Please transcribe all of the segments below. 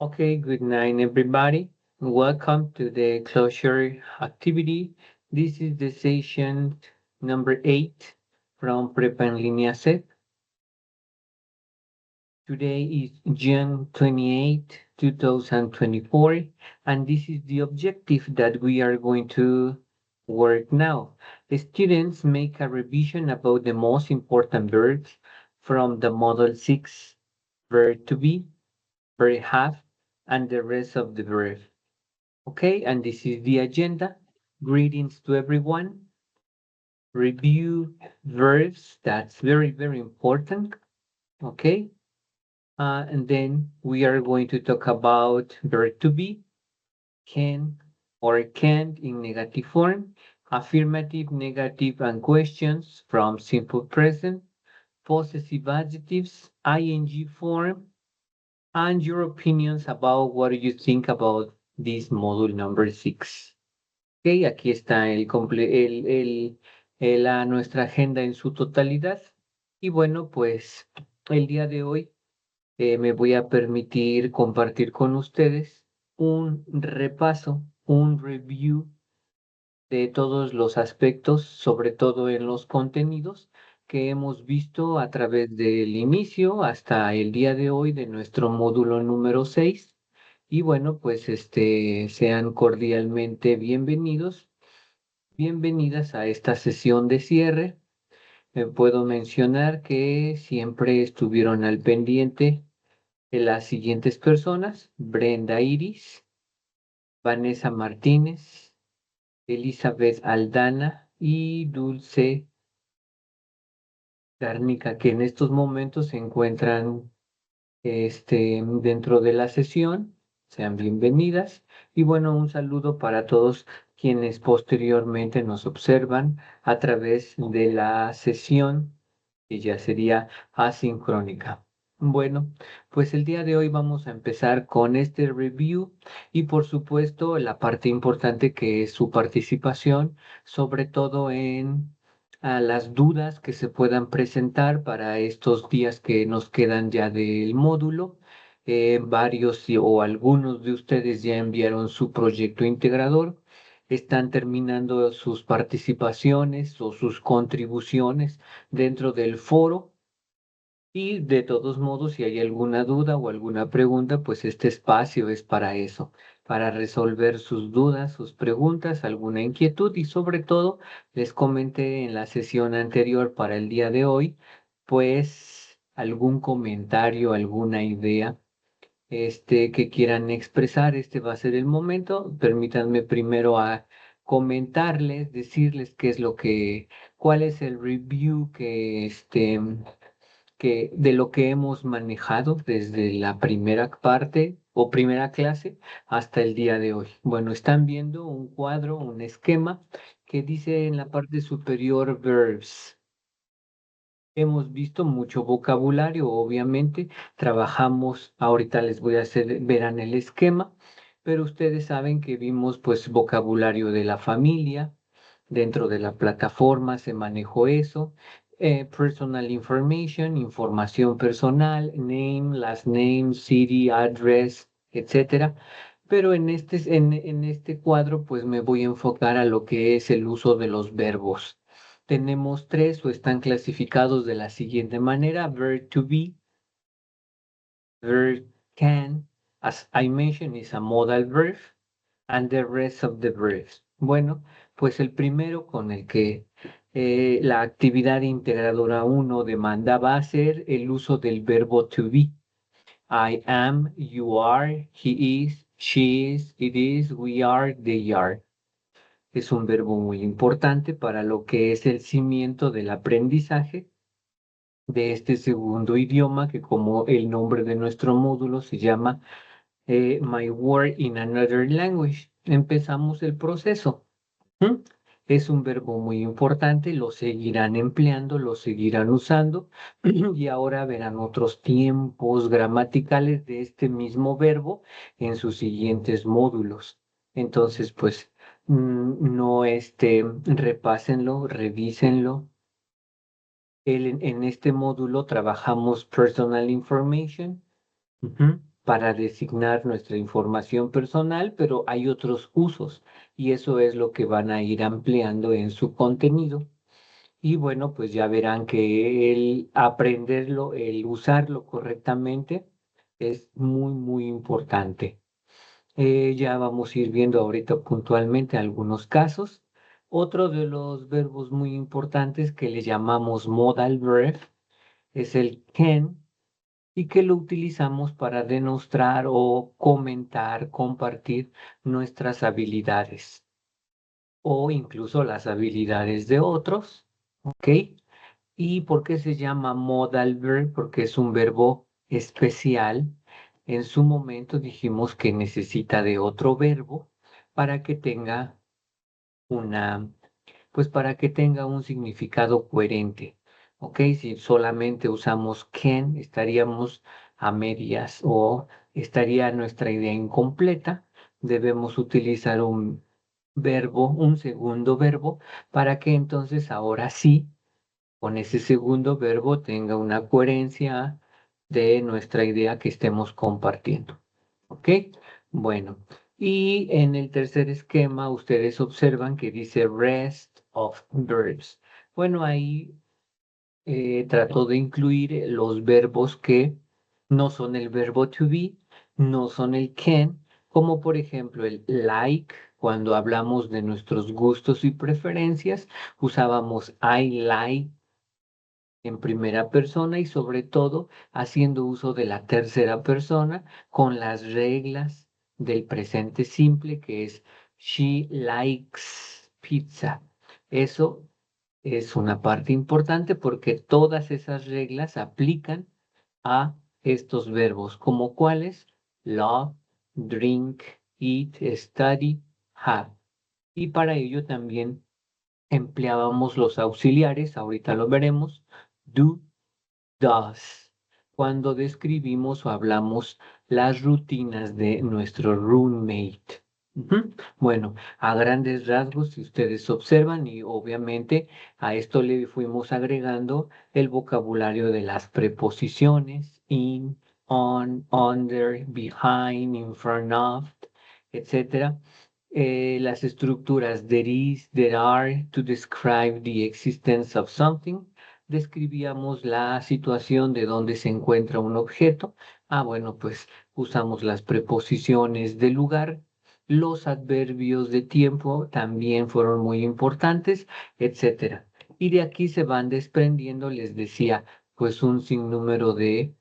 Okay, good night, everybody. Welcome to the closure activity. This is the session number 8 from Prepa en Línea set. Today is June 28, 2024, and this is the objective that we are going to work now. The students make a revision about the most important verbs from the Model 6, verb to be, verb have, and the rest of the verb. Okay, and this is the agenda. Greetings to everyone. Review verbs, that's very, very important. Okay, and then we are going to talk about verb to be, can or can't in negative form, affirmative, negative, and questions from simple present, possessive adjectives, ing form, and your opinions about what do you think about this module number 6. Ok, aquí está nuestra agenda en su totalidad. Y bueno, pues el día de hoy me voy a permitir compartir con ustedes un repaso, un review de todos los aspectos, sobre todo en los contenidos que hemos visto a través del inicio hasta el día de hoy de nuestro módulo número 6. Y bueno, pues sean cordialmente bienvenidas a esta sesión de cierre. Puedo mencionar que siempre estuvieron al pendiente de las siguientes personas: Brenda Iris, Vanessa Martínez, Elizabeth Aldana y Dulce Garnica, que en estos momentos se encuentran dentro de la sesión. Sean bienvenidas. Y bueno, un saludo para todos quienes posteriormente nos observan a través de la sesión, que ya sería asincrónica. Bueno, pues el día de hoy vamos a empezar con este review y por supuesto la parte importante que es su participación, sobre todo en a las dudas que se puedan presentar para estos días que nos quedan ya del módulo. Varios o algunos de ustedes ya enviaron su proyecto integrador, están terminando sus participaciones o sus contribuciones dentro del foro. Y de todos modos, si hay alguna duda o alguna pregunta, pues este espacio es para eso, para resolver sus dudas, sus preguntas, alguna inquietud y sobre todo, les comenté en la sesión anterior para el día de hoy, pues algún comentario, alguna idea, que quieran expresar, este va a ser el momento. Permítanme primero a comentarles, decirles qué es cuál es el review que de lo que hemos manejado desde la primera parte o primera clase hasta el día de hoy. Bueno, están viendo un cuadro, un esquema que dice en la parte superior verbs. Hemos visto mucho vocabulario, obviamente, trabajamos, ahorita les voy a hacer, verán el esquema, pero ustedes saben que vimos pues vocabulario de la familia, dentro de la plataforma se manejó eso, personal information, información personal, name, last name, city, address, etcétera. Pero en este cuadro pues me voy a enfocar a lo que es el uso de los verbos. Tenemos tres o están clasificados de la siguiente manera: verb to be, verb can, as I mentioned, is a modal verb, and the rest of the verbs. Bueno, pues el primero con el que la actividad integradora 1 demanda va a ser el uso del verbo to be. I am, you are, he is, she is, it is, we are, they are. Es un verbo muy importante para lo que es el cimiento del aprendizaje de este segundo idioma, que como el nombre de nuestro módulo se llama My Word in Another Language. Empezamos el proceso. ¿Mm? Es un verbo muy importante, lo seguirán empleando, lo seguirán usando y ahora verán otros tiempos gramaticales de este mismo verbo en sus siguientes módulos. Entonces, pues, no repásenlo, revísenlo. En este módulo trabajamos personal information. Ujú. para designar nuestra información personal, pero hay otros usos y eso es lo que van a ir ampliando en su contenido. Y bueno, pues ya verán que el aprenderlo, el usarlo correctamente es muy, muy importante. Ya vamos a ir viendo ahorita puntualmente algunos casos. Otro de los verbos muy importantes que le llamamos modal verb es el can y que lo utilizamos para demostrar o comentar, compartir nuestras habilidades o incluso las habilidades de otros, ¿ok? ¿Y por qué se llama modal verb? Porque es un verbo especial. En su momento dijimos que necesita de otro verbo para que tenga una, pues para que tenga un significado coherente. ¿Ok? Si solamente usamos can, estaríamos a medias o estaría nuestra idea incompleta. Debemos utilizar un verbo, un segundo verbo, para que entonces ahora sí con ese segundo verbo tenga una coherencia de nuestra idea que estemos compartiendo. ¿Ok? Bueno, y en el tercer esquema ustedes observan que dice rest of verbs. Bueno, ahí trato de incluir los verbos que no son el verbo to be, no son el can, como por ejemplo el like. Cuando hablamos de nuestros gustos y preferencias, usábamos I like en primera persona y sobre todo haciendo uso de la tercera persona con las reglas del presente simple que es she likes pizza. Eso es una parte importante porque todas esas reglas aplican a estos verbos como cuáles love, drink, eat, study, have. Y para ello también empleábamos los auxiliares, ahorita lo veremos, do, does, cuando describimos o hablamos las rutinas de nuestro roommate. Ujú. Bueno, a grandes rasgos, si ustedes observan, y obviamente a esto le fuimos agregando el vocabulario de las preposiciones, in, on, under, behind, in front of, etcétera, las estructuras there is, there are, to describe the existence of something. Describíamos la situación de donde se encuentra un objeto. Ah, bueno, pues usamos las preposiciones de lugar. Los adverbios de tiempo también fueron muy importantes, etcétera. Y de aquí se van desprendiendo, les decía, pues un sinnúmero de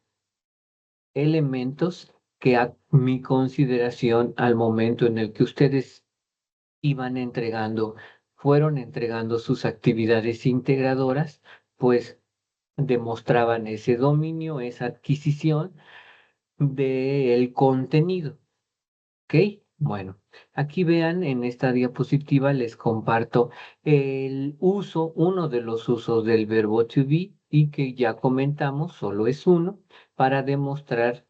elementos que a mi consideración al momento en el que ustedes iban entregando, fueron entregando sus actividades integradoras, pues demostraban ese dominio, esa adquisición del contenido. ¿Ok? Bueno, aquí vean en esta diapositiva les comparto el uso, uno de los usos del verbo to be y que ya comentamos, solo es uno, para demostrar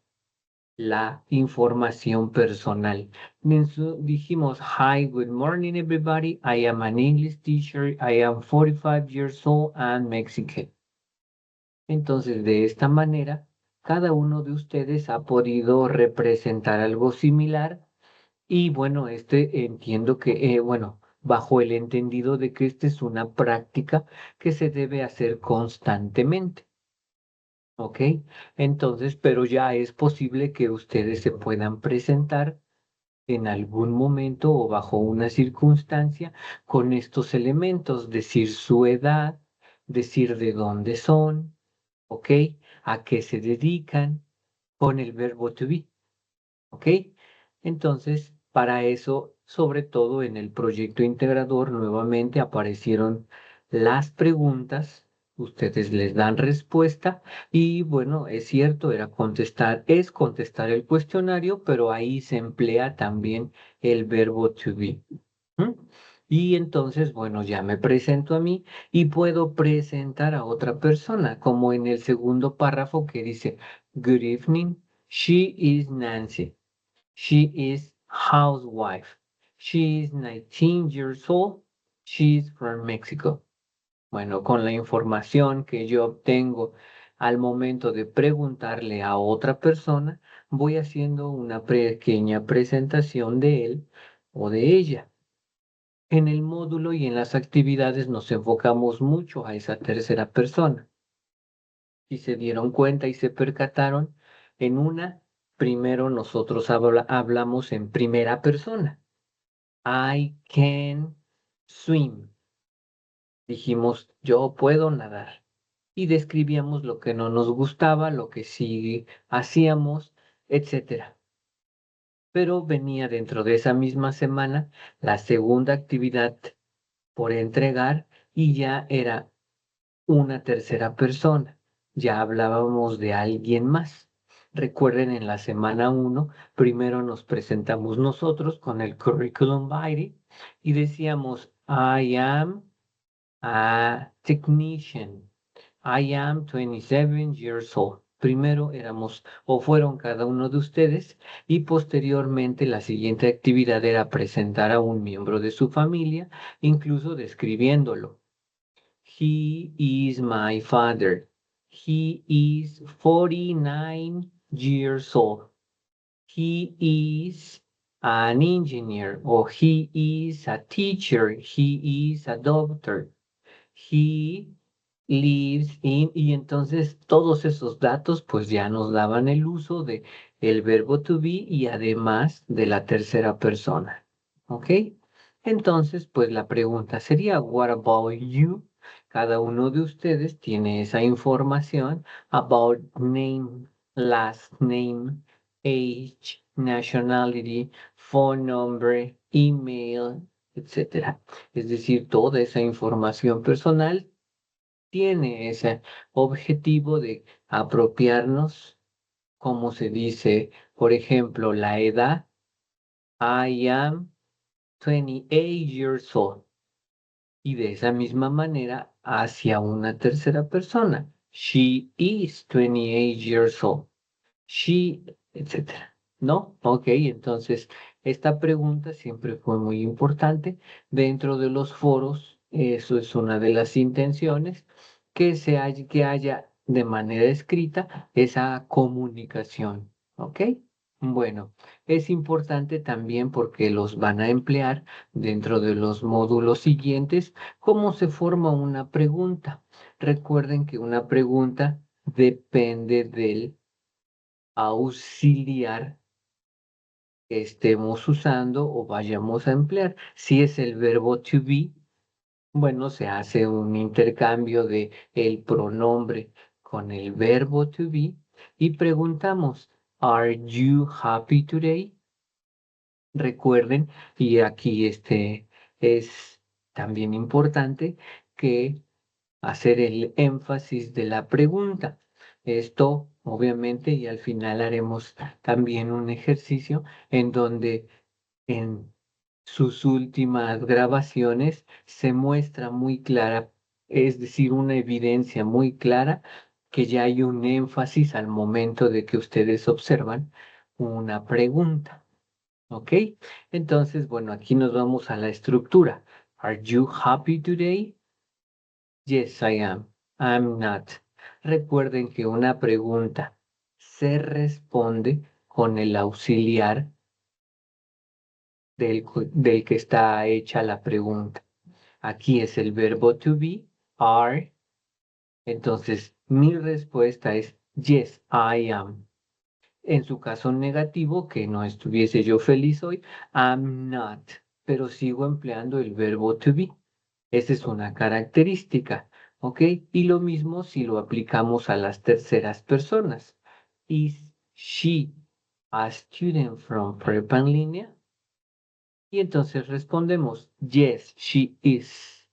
la información personal. Dijimos, hi, good morning everybody. I am an English teacher. I am 45 years old and Mexican. Entonces, de esta manera, cada uno de ustedes ha podido representar algo similar y bueno, entiendo que, bueno, bajo el entendido de que esta es una práctica que se debe hacer constantemente. ¿Ok? Entonces, pero ya es posible que ustedes se puedan presentar en algún momento o bajo una circunstancia con estos elementos, decir su edad, decir de dónde son, ¿ok? A qué se dedican con el verbo to be, ¿ok? Entonces, para eso, sobre todo en el proyecto integrador, nuevamente aparecieron las preguntas, ustedes les dan respuesta y bueno, es cierto, es contestar el cuestionario, pero ahí se emplea también el verbo to be. ¿Mm? Y entonces, bueno, ya me presento a mí y puedo presentar a otra persona, como en el segundo párrafo que dice, Good evening, she is Nancy. She is housewife. She is 19 years old. She is from Mexico. Bueno, con la información que yo obtengo al momento de preguntarle a otra persona, voy haciendo una pequeña presentación de él o de ella. En el módulo y en las actividades nos enfocamos mucho a esa tercera persona. Si se dieron cuenta y se percataron, en una, primero nosotros hablamos en primera persona. I can swim. Dijimos, yo puedo nadar. Y describíamos lo que no nos gustaba, lo que sí hacíamos, etcétera. Pero venía dentro de esa misma semana la segunda actividad por entregar y ya era una tercera persona. Ya hablábamos de alguien más. Recuerden, en la semana 1, primero nos presentamos nosotros con el curriculum vitae y decíamos, I am a technician. I am 27 years old. Primero éramos o fueron cada uno de ustedes y posteriormente la siguiente actividad era presentar a un miembro de su familia, incluso describiéndolo. He is my father. He is 49 years old. He is an engineer or he is a teacher. He is a doctor. He lives in, y entonces todos esos datos pues ya nos daban el uso de el verbo to be y además de la tercera persona. ¿Ok? Entonces pues la pregunta sería, what about you? Cada uno de ustedes tiene esa información about name, last name, age, nationality, phone number, email, etcétera. Es decir, toda esa información personal tiene ese objetivo de apropiarnos, como se dice, por ejemplo, la edad. I am 28 years old. Y de esa misma manera hacia una tercera persona. She is 28 years old. She, etcétera. ¿No? Ok, entonces esta pregunta siempre fue muy importante dentro de los foros. Eso es una de las intenciones, que haya de manera escrita esa comunicación. ¿Ok? Bueno, es importante también porque los van a emplear dentro de los módulos siguientes, cómo se forma una pregunta. Recuerden que una pregunta depende del auxiliar que estemos usando o vayamos a emplear. Si es el verbo to be, bueno, se hace un intercambio de el pronombre con el verbo to be y preguntamos, ¿Are you happy today? Recuerden, y aquí es también importante que hacer el énfasis de la pregunta. Esto, obviamente, y al final haremos también un ejercicio en donde en sus últimas grabaciones se muestra muy clara, es decir, una evidencia muy clara que ya hay un énfasis al momento de que ustedes observan una pregunta. ¿Ok? Entonces, bueno, aquí nos vamos a la estructura. Are you happy today? Yes, I am. I'm not. Recuerden que una pregunta se responde con el auxiliar del que está hecha la pregunta. Aquí es el verbo to be, are. Entonces, mi respuesta es yes, I am. En su caso negativo, que no estuviese yo feliz hoy, I'm not, pero sigo empleando el verbo to be. Esa es una característica, ¿ok? Y lo mismo si lo aplicamos a las terceras personas. Is she a student from prepa en línea? Y entonces respondemos, yes, she is.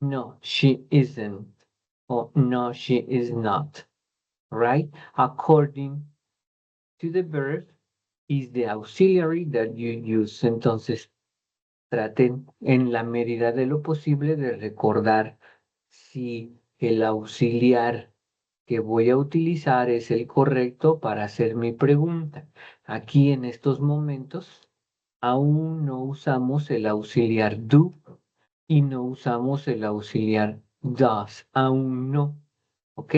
No, she isn't. O no, she is not. Right? According to the verb is the auxiliary that you use. Entonces, traten en la medida de lo posible de recordar si el auxiliar que voy a utilizar es el correcto para hacer mi pregunta. Aquí en estos momentos aún no usamos el auxiliar do y no usamos el auxiliar does, aún no. ¿Ok?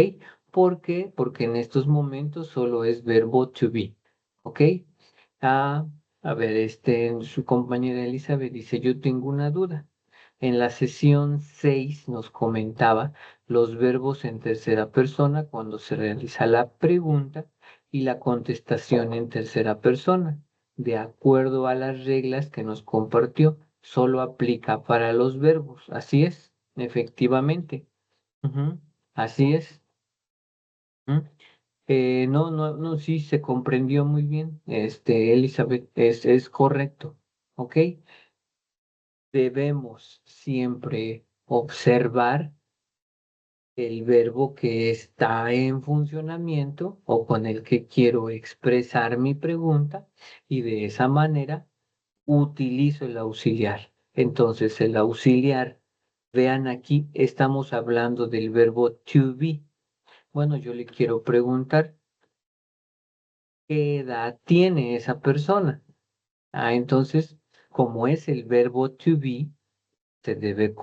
¿Por qué? Porque en estos momentos solo es verbo to be. ¿ok? Ah, a ver, su compañera Elizabeth dice, yo tengo una duda. En la sesión 6 nos comentaba los verbos en tercera persona cuando se realiza la pregunta y la contestación en tercera persona. De acuerdo a las reglas que nos compartió, solo aplica para los verbos. Así es, efectivamente. Ujú, así es. ¿Mm? No, no, no, sí, se comprendió muy bien. Elizabeth, es correcto. ¿Ok? Debemos siempre observar el verbo que está en funcionamiento o con el que quiero expresar mi pregunta y de esa manera utilizo el auxiliar. Entonces, el auxiliar, vean aquí, estamos hablando del verbo to be. Bueno, yo le quiero preguntar, ¿qué edad tiene esa persona? Entonces, como es el verbo to be, se debe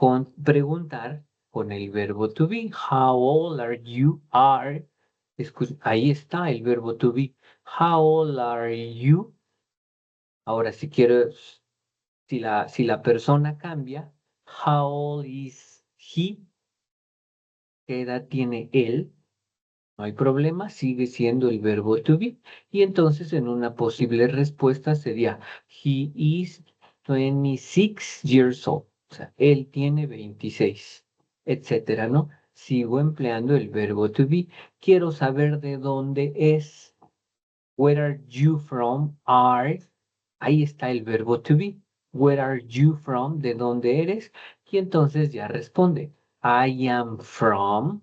preguntar con el verbo to be. How old are you? Ahí está el verbo to be. How old are you? Ahora, si quiero, si la persona cambia, how old is he? ¿Qué edad tiene él? No hay problema, sigue siendo el verbo to be. Y entonces en una posible respuesta sería, he is 26 years old. O sea, él tiene 26, etcétera, ¿no? Sigo empleando el verbo to be. Quiero saber de dónde es. Where are you from? Ahí está el verbo to be. Where are you from? ¿De dónde eres? Y entonces ya responde, I am from,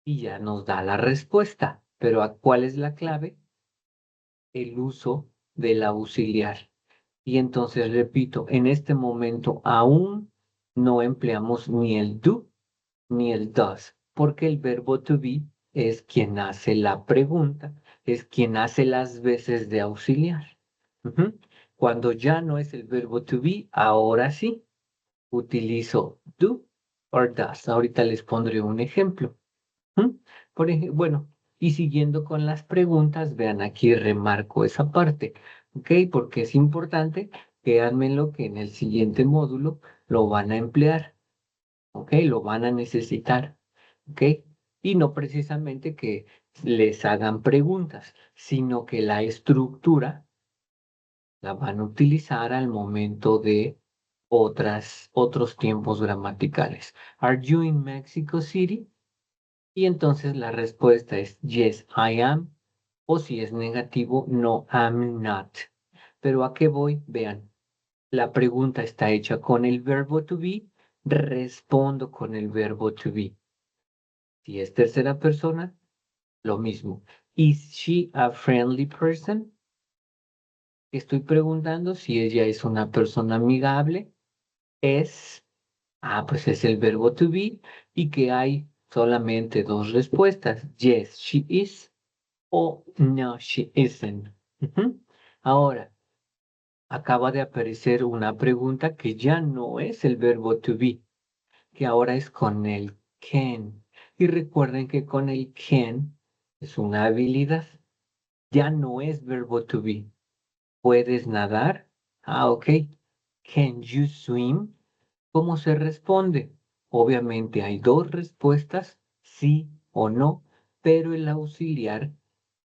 y ya nos da la respuesta. Pero ¿cuál es la clave? El uso del auxiliar. Y entonces repito, en este momento aún no empleamos ni el do ni el does, porque el verbo to be es quien hace la pregunta, es quien hace las veces de auxiliar. Ujú. Cuando ya no es el verbo to be, ahora sí utilizo do or does. Ahorita les pondré un ejemplo. ¿Mm? Por ejemplo, bueno, y siguiendo con las preguntas, vean aquí remarco esa parte, ¿ok? Porque es importante, créanmelo que en el siguiente módulo lo van a emplear, ¿ok? Lo van a necesitar, ¿ok? Y no precisamente que les hagan preguntas, sino que la estructura la van a utilizar al momento de otros tiempos gramaticales. Are you in Mexico City? Y entonces la respuesta es yes, I am. O si es negativo, no, I'm not. Pero ¿a qué voy? Vean, la pregunta está hecha con el verbo to be, respondo con el verbo to be. Si es tercera persona, lo mismo. Is she a friendly person? Estoy preguntando si ella es una persona amigable. Es, pues es el verbo to be y que hay solamente dos respuestas. Yes, she is. O no, she isn't. Ujú. Ahora, acaba de aparecer una pregunta que ya no es el verbo to be, que ahora es con el can. Y recuerden que con el can es una habilidad, ya no es verbo to be. ¿Puedes nadar? Ok. Can you swim? ¿Cómo se responde? Obviamente hay dos respuestas, sí o no, pero el auxiliar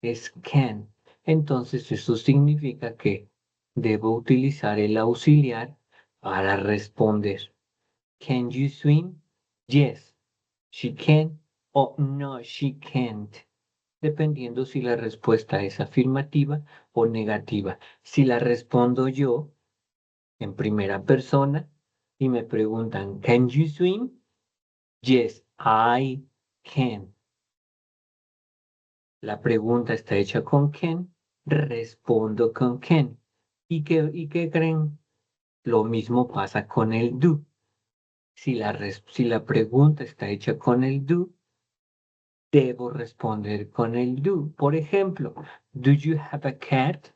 es can. Entonces eso significa que debo utilizar el auxiliar para responder. Can you swim? Yes, she can o no, she can't, dependiendo si la respuesta es afirmativa o negativa. Si la respondo yo en primera persona y me preguntan, ¿Can you swim? Yes, I can. La pregunta está hecha con can, respondo con can. ¿Y qué creen? Lo mismo pasa con el do. Si la pregunta está hecha con el do, debo responder con el do. Por ejemplo, ¿Do you have a cat?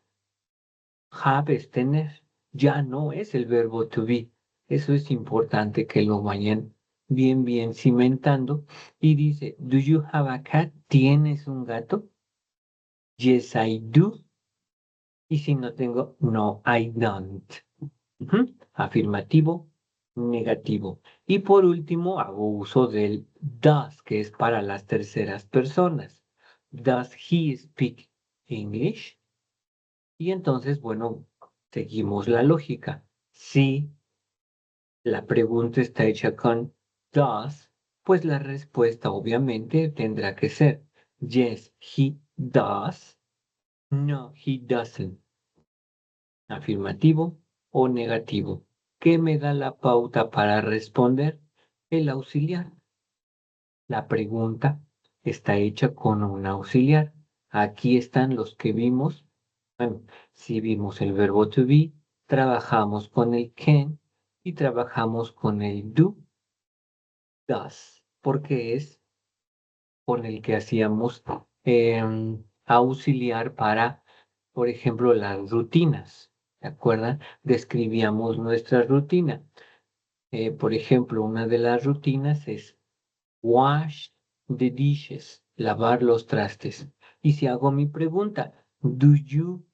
Have es tener. Ya no es el verbo to be. Eso es importante que lo vayan bien, bien cimentando. Y dice, ¿Do you have a cat? ¿Tienes un gato? Yes, I do. Y si no tengo, no, I don't. Ujú. Afirmativo, negativo. Y por último, hago uso del does, que es para las terceras personas. Does he speak English? Y entonces, bueno, seguimos la lógica. Si la pregunta está hecha con does, pues la respuesta obviamente tendrá que ser yes, he does. No, he doesn't. Afirmativo o negativo. ¿Qué me da la pauta para responder? El auxiliar. La pregunta está hecha con un auxiliar. Aquí están los que vimos. Bueno, si vimos el verbo to be, trabajamos con el can y trabajamos con el do, does, porque es con el que hacíamos auxiliar para, por ejemplo, las rutinas. ¿Se acuerdan? Describíamos nuestra rutina. Por ejemplo, una de las rutinas es wash the dishes, lavar los trastes. Y si hago mi pregunta, ¿do you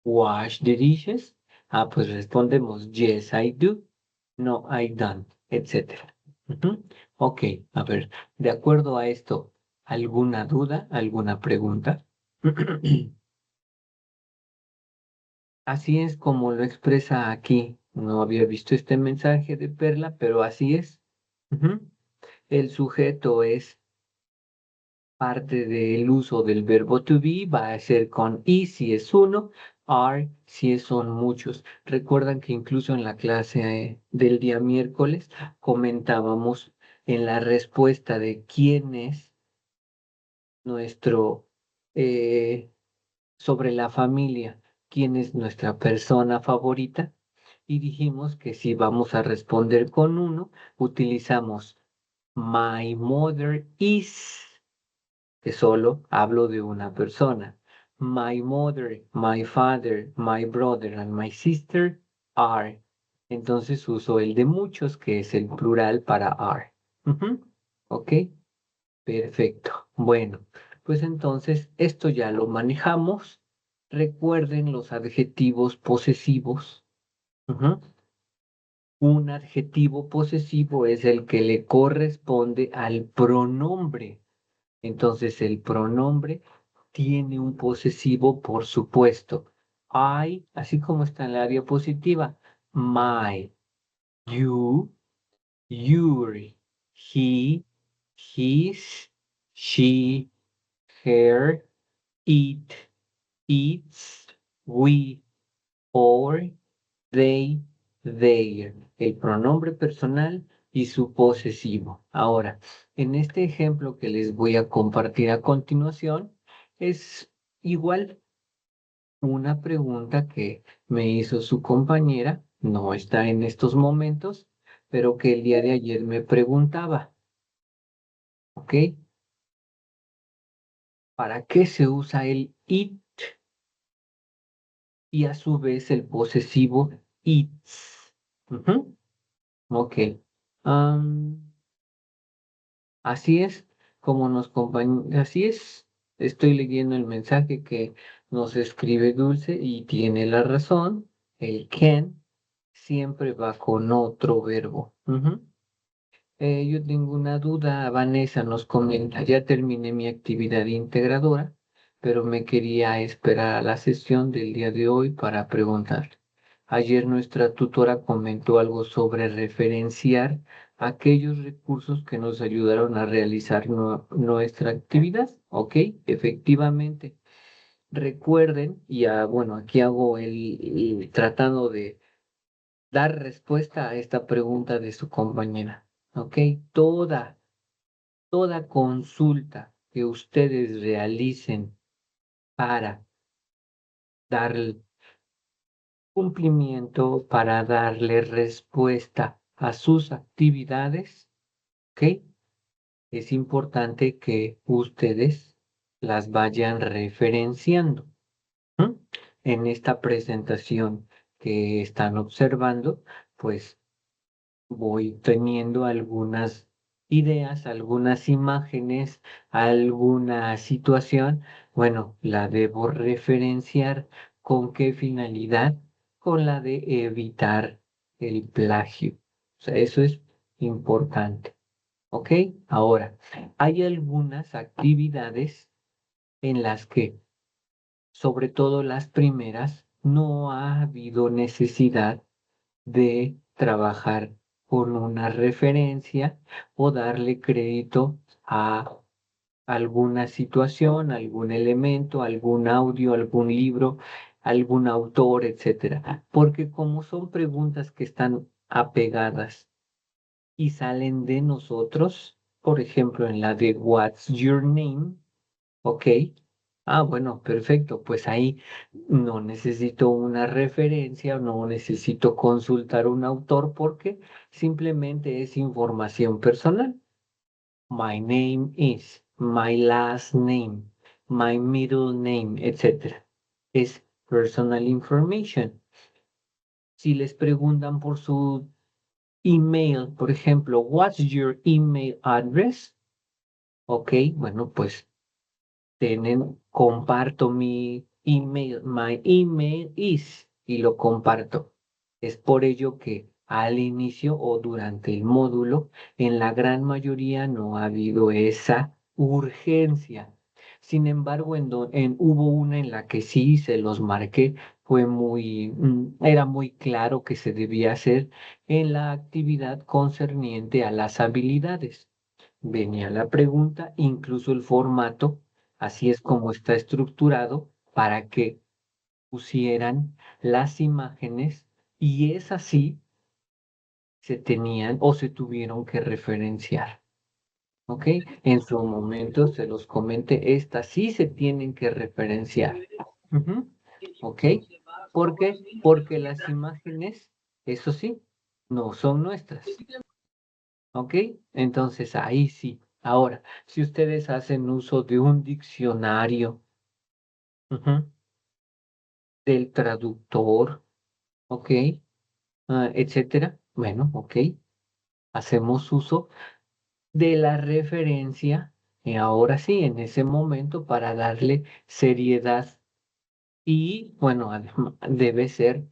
wash the dishes? Ah, pues respondemos, yes, I do, no, I don't, etcétera. Ujú. Ok, a ver, de acuerdo a esto, ¿alguna duda, alguna pregunta? Así es como lo expresa aquí. No había visto este mensaje de Perla, pero así es. Ujú. El sujeto es parte del uso del verbo to be, va a ser con y si es uno, are si son muchos. Recuerdan que incluso en la clase del día miércoles comentábamos en la respuesta de quién es nuestro, sobre la familia, quién es nuestra persona favorita. Y dijimos que si vamos a responder con uno, utilizamos my mother is, que solo hablo de una persona. My mother, my father, my brother and my sister are. Entonces uso el de muchos, que es el plural para are. Ujú. ¿Ok? Perfecto. Bueno, pues entonces esto ya lo manejamos. Recuerden los adjetivos posesivos. Ujú. Un adjetivo posesivo es el que le corresponde al pronombre. Entonces el pronombre tiene un posesivo, por supuesto. I, así como está en la diapositiva, my, you, your, he, his, she, her, it, its, we, or, they, their, el pronombre personal y su posesivo. Ahora, en este ejemplo que les voy a compartir a continuación, es igual una pregunta que me hizo su compañera, no está en estos momentos, pero que el día de ayer me preguntaba, ¿ok? ¿Para qué se usa el it y a su vez el posesivo its? Ujú. Ok. Am, Así es como así es. Estoy leyendo el mensaje que nos escribe Dulce y tiene la razón. El can siempre va con otro verbo. Ujú. Yo tengo una duda. Vanessa nos comenta, ya terminé mi actividad integradora, pero me quería esperar a la sesión del día de hoy para preguntar. Ayer nuestra tutora comentó algo sobre referenciar aquellos recursos que nos ayudaron a realizar nuestra actividad. Ok, efectivamente. Recuerden, y bueno, aquí hago tratando de dar respuesta a esta pregunta de su compañera. Ok, toda consulta que ustedes realicen para dar cumplimiento, para darle respuesta a sus actividades, ¿ok? Es importante que ustedes las vayan referenciando. ¿M? En esta presentación que están observando, pues voy teniendo algunas ideas, algunas imágenes, alguna situación. Bueno, la debo referenciar ¿Con qué finalidad? Con la de evitar el plagio. O sea, eso es importante. ¿Ok? Ahora, hay algunas actividades en las que, sobre todo las primeras, no ha habido necesidad de trabajar con una referencia o darle crédito a alguna situación, algún elemento, algún audio, algún libro, algún autor, etcétera. Porque como son preguntas que están apegadas y salen de nosotros, por ejemplo, en la de What's your name? ¿Ok? Ah, bueno, perfecto. Pues ahí no necesito una referencia, no necesito consultar un autor porque simplemente es información personal. My name is, my last name, my middle name, etcétera. Es personal information. Si les preguntan por su email, por ejemplo, what's your email address? Ok, bueno, pues comparto mi email, my email is, y lo comparto. Es por ello que al inicio o durante el módulo, en la gran mayoría no ha habido esa urgencia. Sin embargo, hubo una en la que sí se los marqué, era muy claro que se debía hacer en la actividad concerniente a las habilidades. Venía la pregunta, incluso el formato, así es como está estructurado, para que pusieran las imágenes y es así se tenían o se tuvieron que referenciar. ¿Ok? En su momento se los comenté, estas sí se tienen que referenciar. Ujú. ¿Ok? ¿Por qué? Porque las imágenes, eso sí, no son nuestras. ¿Ok? Entonces ahí sí. Ahora, si ustedes hacen uso de un diccionario, ujú, del traductor, ¿ok? Etcétera, bueno, ok, hacemos uso de la referencia, ahora sí, en ese momento para darle seriedad y, bueno, debe ser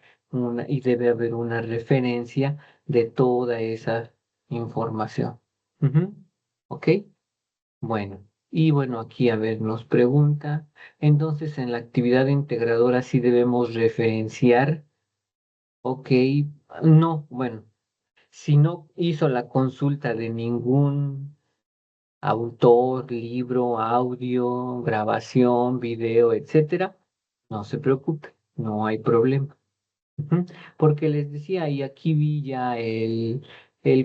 y debe haber una referencia de toda esa información. Ujú. ¿Ok? Bueno, y bueno, aquí a ver, nos pregunta, entonces en la actividad integradora sí debemos referenciar, ok, no, bueno, si no hizo la consulta de ningún autor, libro, audio, grabación, video, etcétera, no se preocupe, no hay problema. Ujú. Porque les decía, y aquí vi ya el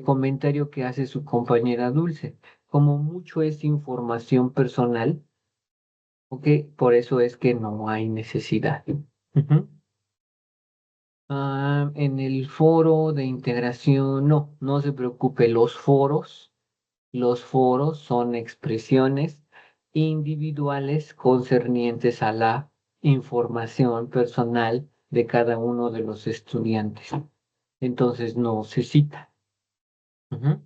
comentario que hace su compañera Dulce. Como mucho es información personal, ¿ok? Por eso es que no hay necesidad. Ujú. En el foro de integración, no, no se preocupe, los foros son expresiones individuales concernientes a la información personal de cada uno de los estudiantes. Entonces no se cita. Ujú.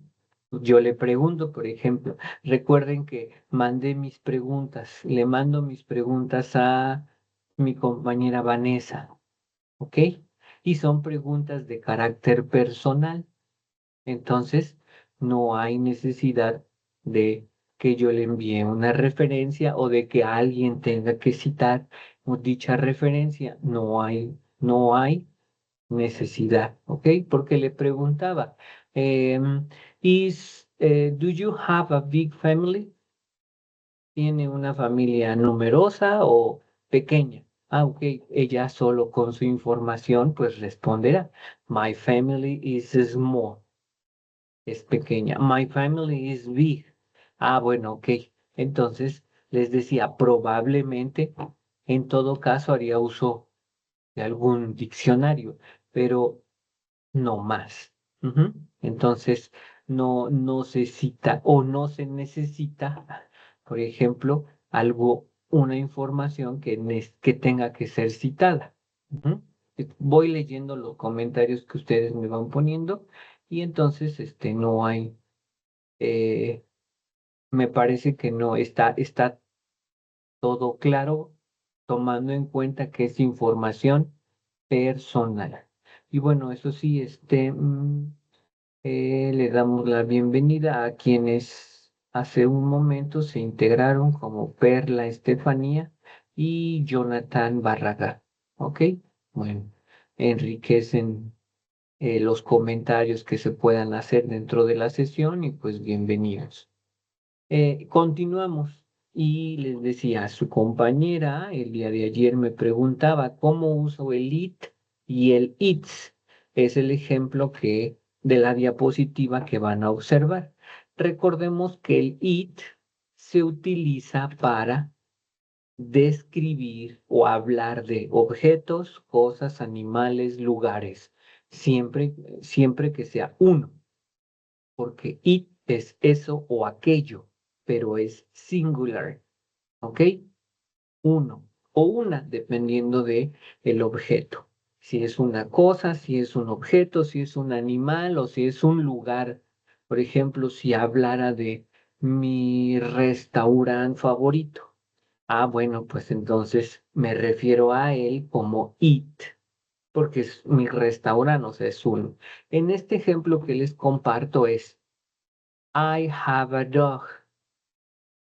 Yo le pregunto, por ejemplo, recuerden que le mando mis preguntas a mi compañera Vanessa, ¿ok? Y son preguntas de carácter personal. Entonces, no hay necesidad de que yo le envíe una referencia o de que alguien tenga que citar dicha referencia. No hay necesidad, ¿ok? Porque le preguntaba, em, do you have a big family? ¿Tiene una familia numerosa o pequeña? Ah, ok, ella solo con su información pues responderá, My family is small, es pequeña. My family is big. Ah, bueno, ok. Entonces les decía, probablemente en todo caso haría uso de algún diccionario, pero no más. Ujú. Entonces, no se cita o no se necesita, por ejemplo, una información que tenga que ser citada. Ujú. Voy leyendo los comentarios que ustedes me van poniendo y entonces, no hay, eh, me parece que no está todo claro, tomando en cuenta que es información personal. Y bueno, eso sí, le damos la bienvenida a quienes hace un momento se integraron como Perla Estefanía y Jonathan Barraga. ¿Ok? Bueno, enriquecen los comentarios que se puedan hacer dentro de la sesión y pues bienvenidos. Continuamos y les decía, su compañera el día de ayer me preguntaba cómo uso el it y el its. Es el ejemplo que de la diapositiva que van a observar. Recordemos que el it se utiliza para describir o hablar de objetos, cosas, animales, lugares, siempre que sea uno, porque it es eso o aquello, pero es singular, ¿ok? Uno o una, dependiendo de el objeto. Si es una cosa, si es un objeto, si es un animal o si es un lugar. Por ejemplo, si hablara de mi restaurante favorito. Ah, bueno, pues entonces me refiero a él como it, porque es mi restaurante, o sea, es uno. En este ejemplo que les comparto es I have a dog.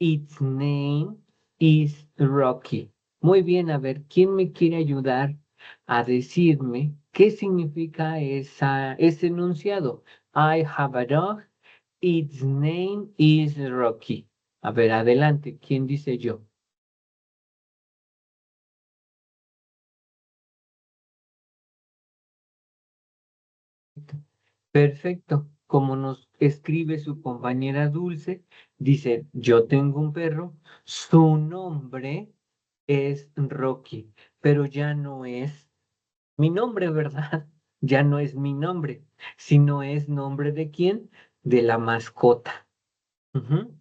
Its name is Rocky. Muy bien, a ver, ¿quién me quiere ayudar a decirme qué significa ese enunciado? I have a dog. Its name is Rocky. A ver, adelante, ¿quién dice yo? Perfecto. Como nos escribe su compañera Dulce, dice, yo tengo un perro, su nombre es Rocky, pero ya no es mi nombre, ¿verdad? Ya no es mi nombre, sino es nombre de quién? De la mascota. Ujú.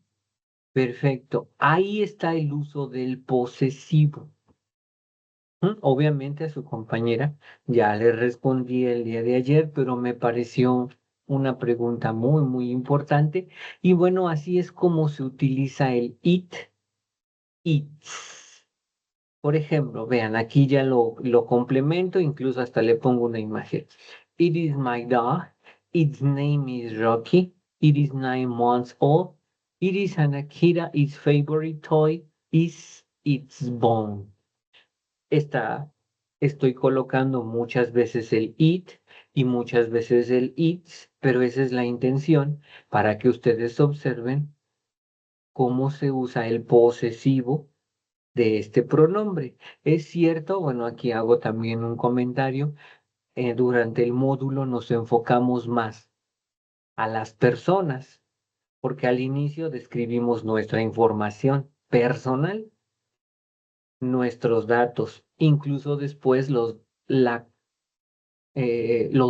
Perfecto. Ahí está el uso del posesivo. Obviamente a su compañera ya le respondí el día de ayer, pero me pareció una pregunta muy importante. Y bueno, así es como se utiliza el it, its. Por ejemplo, vean, aquí ya lo complemento, incluso hasta le pongo una imagen. It is my dog. Its name is Rocky. It is 9 months old. It is an Akira. Its favorite toy is its bone. Estoy colocando muchas veces el it y muchas veces el its, pero esa es la intención para que ustedes observen cómo se usa el posesivo de este pronombre. Es cierto, bueno, aquí hago también un comentario. Durante el módulo nos enfocamos más a las personas, porque al inicio describimos nuestra información personal, nuestros datos, incluso después los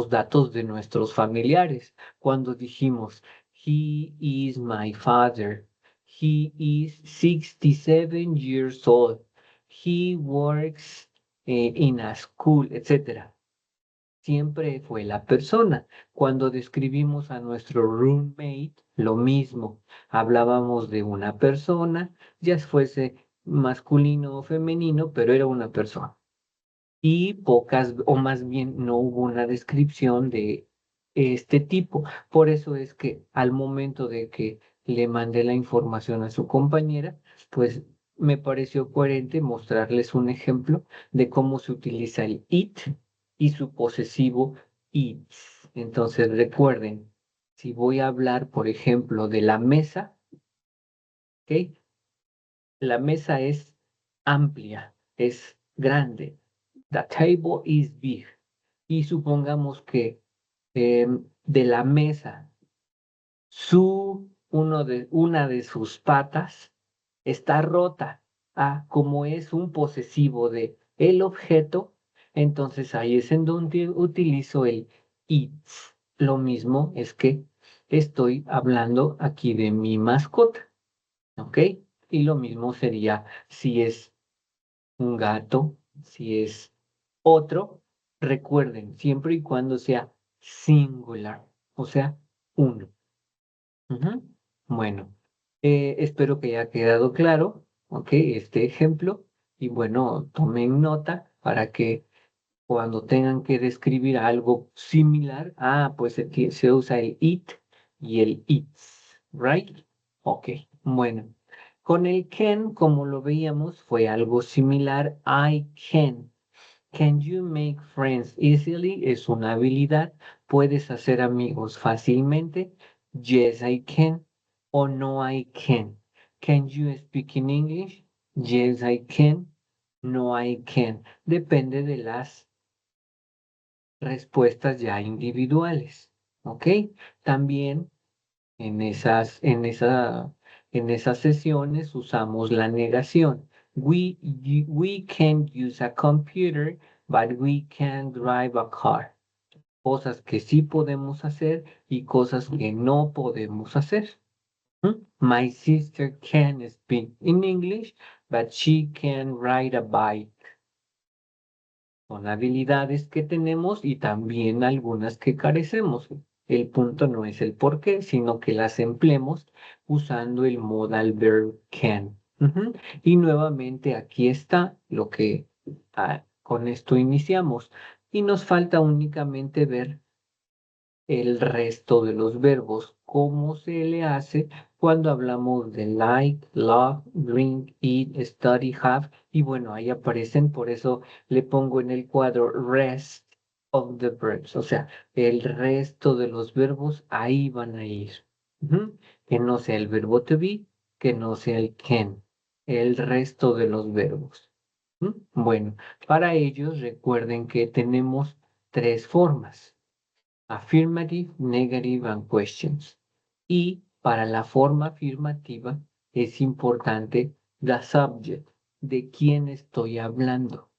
datos de nuestros familiares. Cuando dijimos, he is my father, he is 67 years old, he works in a school, etcétera. Siempre fue la persona. Cuando describimos a nuestro roommate, lo mismo. Hablábamos de una persona, ya fuese masculino o femenino, pero era una persona y pocas, o más bien no hubo una descripción de este tipo. Por eso es que al momento de que le mandé la información a su compañera, pues me pareció coherente mostrarles un ejemplo de cómo se utiliza el it y su posesivo its. Entonces recuerden, si voy a hablar, por ejemplo, de la mesa, ¿ok? La mesa es amplia, es grande. The table is big. Y supongamos que de la mesa, una de sus patas está rota. Ah, como es un posesivo de el objeto, entonces ahí es en donde utilizo el its. Lo mismo es que estoy hablando aquí de mi mascota, ¿ok? Y lo mismo sería si es un gato, si es otro, recuerden, siempre y cuando sea singular, o sea, uno. Ujú. Bueno, espero que haya quedado claro, ¿ok? Este ejemplo. Y bueno, tomen nota para que cuando tengan que describir algo similar, pues se usa el it y el its, right? Ok, bueno. Con el can, como lo veíamos, fue algo similar. I can. Can you make friends easily? Es una habilidad. ¿Puedes hacer amigos fácilmente? Yes, I can. O no, I can. Can you speak in English? Yes, I can. No, I can. Depende de las respuestas ya individuales. ¿Ok? También en esas sesiones usamos la negación. We can use a computer, but we can't drive a car. Cosas que sí podemos hacer y cosas que no podemos hacer. My sister can speak in English, but she can ride a bike. Son habilidades que tenemos y también algunas que carecemos. El punto no es el por qué, sino que las empleemos usando el modal verb can. Y nuevamente aquí está lo que con esto iniciamos. Y nos falta únicamente ver el resto de los verbos, cómo se le hace cuando hablamos de like, love, drink, eat, study, have, y bueno, ahí aparecen, por eso le pongo en el cuadro rest of the verbs, o sea, el resto de los verbos ahí van a ir. Que no sea el verbo to be, que no sea el can, el resto de los verbos. Bueno, para ellos recuerden que tenemos tres formas: affirmative, negative, and questions. Y para la forma afirmativa es importante the subject, de quién estoy hablando.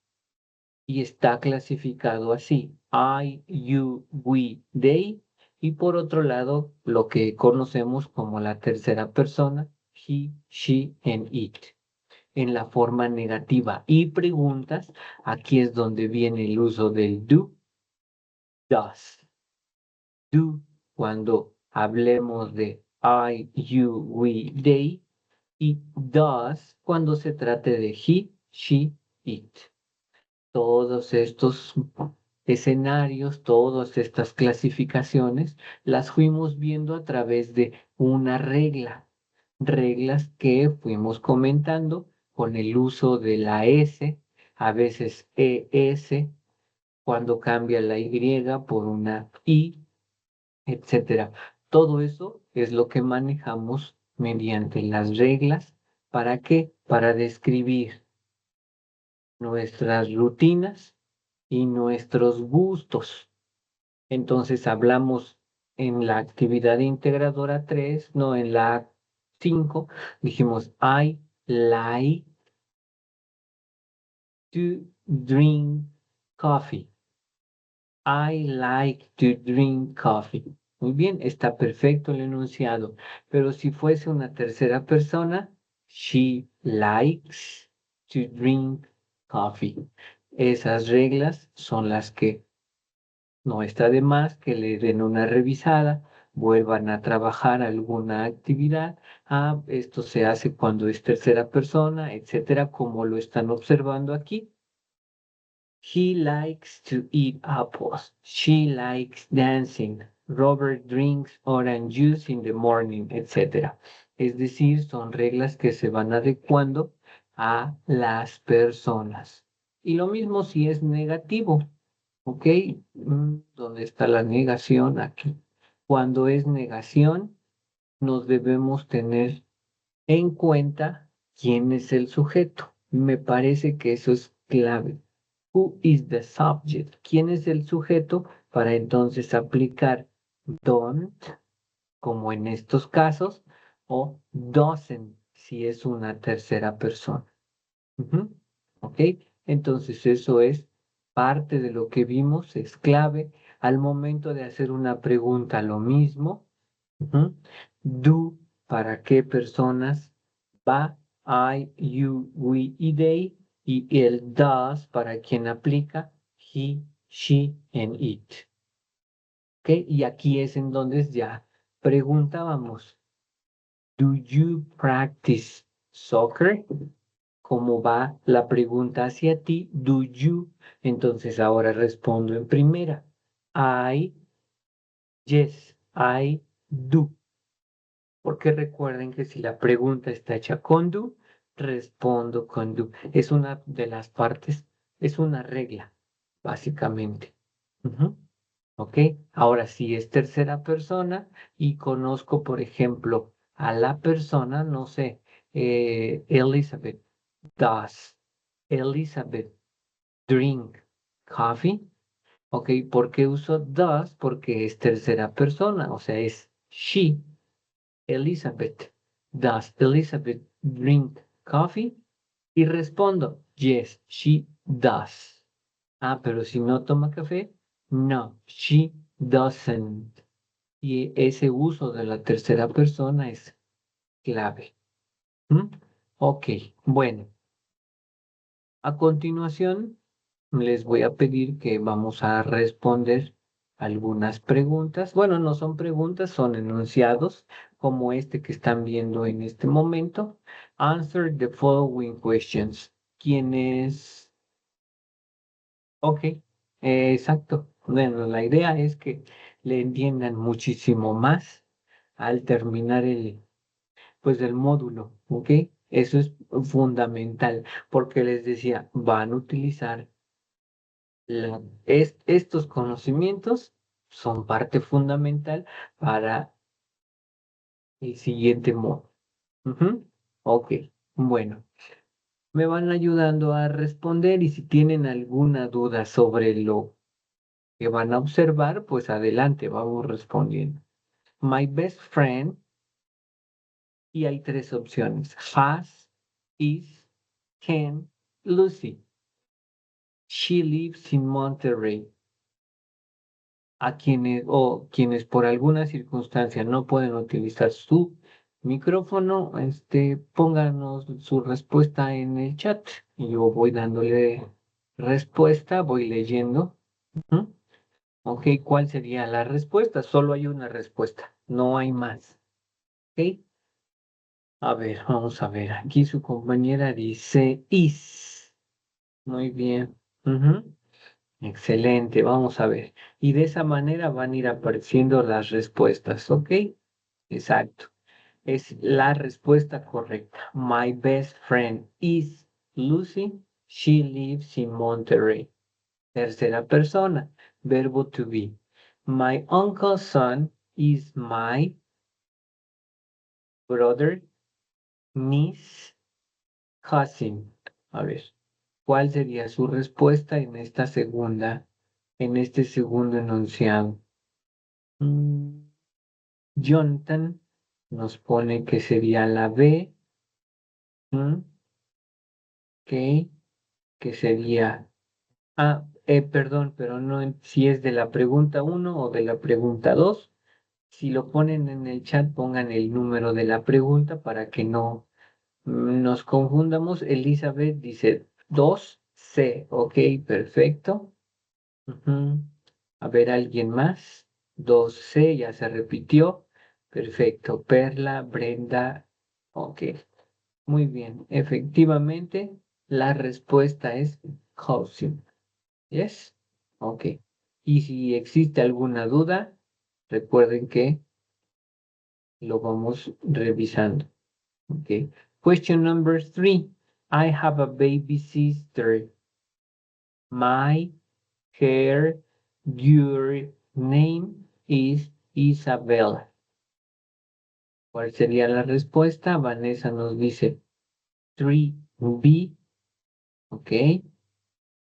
Y está clasificado así: I, you, we, they. Y por otro lado, lo que conocemos como la tercera persona, he, she, and it. En la forma negativa y preguntas, aquí es donde viene el uso del do, does. Do cuando hablemos de I, you, we, they, y does cuando se trate de he, she, it. Todos estos escenarios, todas estas clasificaciones, las fuimos viendo a través de una regla, reglas que fuimos comentando con el uso de la S, a veces ES, cuando cambia la Y por una I, etcétera. Todo eso es lo que manejamos mediante las reglas. ¿Para qué? Para describir nuestras rutinas y nuestros gustos. Entonces hablamos en la actividad integradora 3, no en la 5, dijimos I like to drink coffee. I like to drink coffee. Muy bien, está perfecto el enunciado. Pero si fuese una tercera persona, she likes to drink coffee. Esas reglas son las que no está de más que le den una revisada, vuelvan a trabajar alguna actividad. Esto se hace cuando es tercera persona, etcétera, como lo están observando aquí. He likes to eat apples. She likes dancing. Robert drinks orange juice in the morning, etc. Es decir, son reglas que se van adecuando a las personas. Y lo mismo si es negativo, ¿ok? ¿Dónde está la negación? Aquí. Cuando es negación, nos debemos tener en cuenta quién es el sujeto. Me parece que eso es clave. Who is the subject? ¿Quién es el sujeto? Para entonces aplicar don't, como en estos casos, o doesn't, si es una tercera persona. ¿Ok? Entonces eso es parte de lo que vimos, es clave. Al momento de hacer una pregunta, lo mismo. Do, ¿para qué personas? Va, I, you, we y they. Y el does, ¿para quién aplica? He, she, and it. ¿Ok? Y aquí es en donde ya preguntábamos, ¿do you practice soccer? como va la pregunta hacia ti, do you, entonces ahora respondo en primera. I, yes, I do. Porque recuerden que si la pregunta está hecha con do, respondo con do. Es una de las partes, es una regla, básicamente. Ujú. ¿Ok? Ahora, si es tercera persona y conozco, por ejemplo, a la persona, no sé, Elizabeth, does Elizabeth drink coffee? ¿Ok? ¿Por qué uso does? Porque es tercera persona, o sea, es she. Elizabeth. Does Elizabeth drink coffee? Y respondo, yes, she does. Ah, pero si no toma café, no, she doesn't. Y ese uso de la tercera persona es clave. ¿Mm? Ok, bueno. A continuación, les voy a pedir que vamos a responder algunas preguntas. Bueno, no son preguntas, son enunciados, como este que están viendo en este momento. Answer the following questions. ¿Quién es? Ok, exacto. Bueno, la idea es que le entiendan muchísimo más al terminar el módulo, ¿ok? Eso es fundamental, porque les decía, van a utilizar estos conocimientos, son parte fundamental para el siguiente módulo. Ujú. Ok, bueno, me van ayudando a responder y si tienen alguna duda sobre lo que van a observar, pues adelante, vamos respondiendo. My best friend, y hay tres opciones, has, is, can, Lucy. She lives in Monterrey. A quienes por alguna circunstancia no pueden utilizar su micrófono, pónganos su respuesta en el chat y yo voy dándole respuesta, voy leyendo. Ujú. Ok, ¿cuál sería la respuesta? Solo hay una respuesta, no hay más. Ok, a ver, vamos a ver. Aquí su compañera dice is. Muy bien. Ujú. Excelente, vamos a ver. Y de esa manera van a ir apareciendo las respuestas, ¿ok? Exacto. Es la respuesta correcta. My best friend is Lucy. She lives in Monterrey. Tercera persona, verbo to be. My uncle's son is my brother, niece, cousin. A ver, ¿cuál sería su respuesta en este segundo enunciado? Mm, Jonathan nos pone que sería la B, ¿m? Ok, que sería, perdón, pero no si es de la pregunta uno o de la pregunta 2. Si lo ponen en el chat, pongan el número de la pregunta para que no nos confundamos. Elizabeth dice 2C, ok, perfecto. Ujú. A ver, ¿alguien más? 2C, ya se repitió. Perfecto. Perla, Brenda, ok. Muy bien. Efectivamente, la respuesta es cousin. ¿Yes? Ok. Y si existe alguna duda, recuerden que lo vamos revisando. Ok. Question number 3. I have a baby sister. My, her, your name is Isabel. ¿Cuál sería la respuesta? Vanessa nos dice 3B. Ok.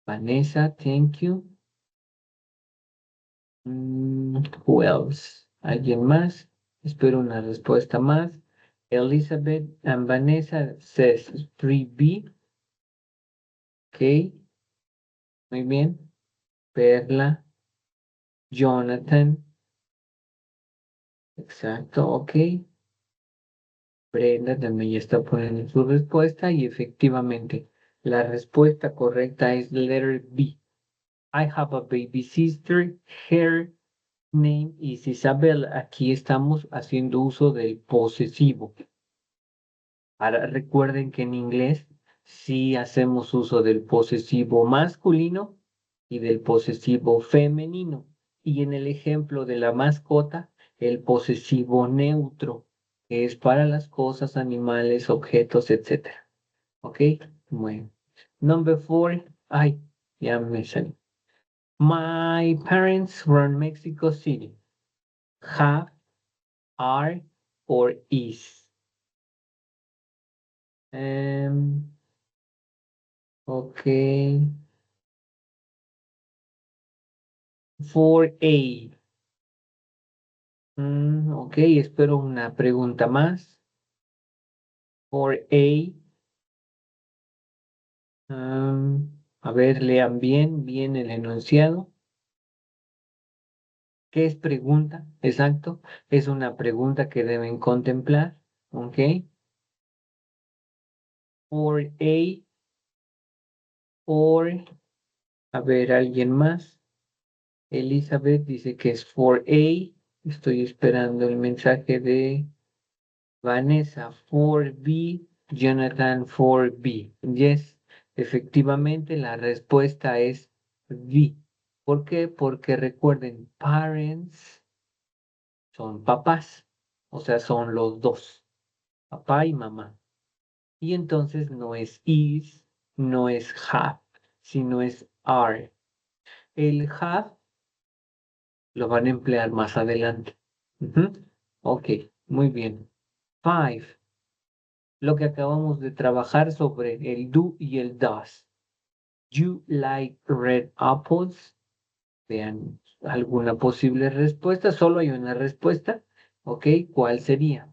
Vanessa, thank you. Who else? ¿Alguien más? Espero una respuesta más. Elizabeth and Vanessa says 3B. Ok, muy bien. Perla, Jonathan. Exacto, ok. Brenda también ya está poniendo su respuesta y efectivamente la respuesta correcta es letter B. I have a baby sister. Her name is Isabel. Aquí estamos haciendo uso del posesivo. Ahora recuerden que en inglés si hacemos uso del posesivo masculino y del posesivo femenino. Y en el ejemplo de la mascota, el posesivo neutro, que es para las cosas, animales, objetos, etcétera. ¿Ok? Bueno. Number 4. Ay, ya me salí. My parents from Mexico City. Have, are, or is. Ok. 4A. Ok, espero una pregunta más. 4A. A ver, lean bien el enunciado. ¿Qué es pregunta? Exacto. Es una pregunta que deben contemplar. Ok. 4A. Or, a ver, ¿alguien más? Elizabeth dice que es 4A. Estoy esperando el mensaje de Vanessa. 4B. Jonathan 4B. Yes, efectivamente la respuesta es B. ¿Por qué? Porque recuerden, parents son papás, o sea, son los dos, papá y mamá. Y entonces no es is, no es have, sino es are. El have lo van a emplear más adelante. Ok, muy bien. 5. Lo que acabamos de trabajar sobre el do y el does. You like red apples. Vean alguna posible respuesta. Solo hay una respuesta. Ok, ¿cuál sería?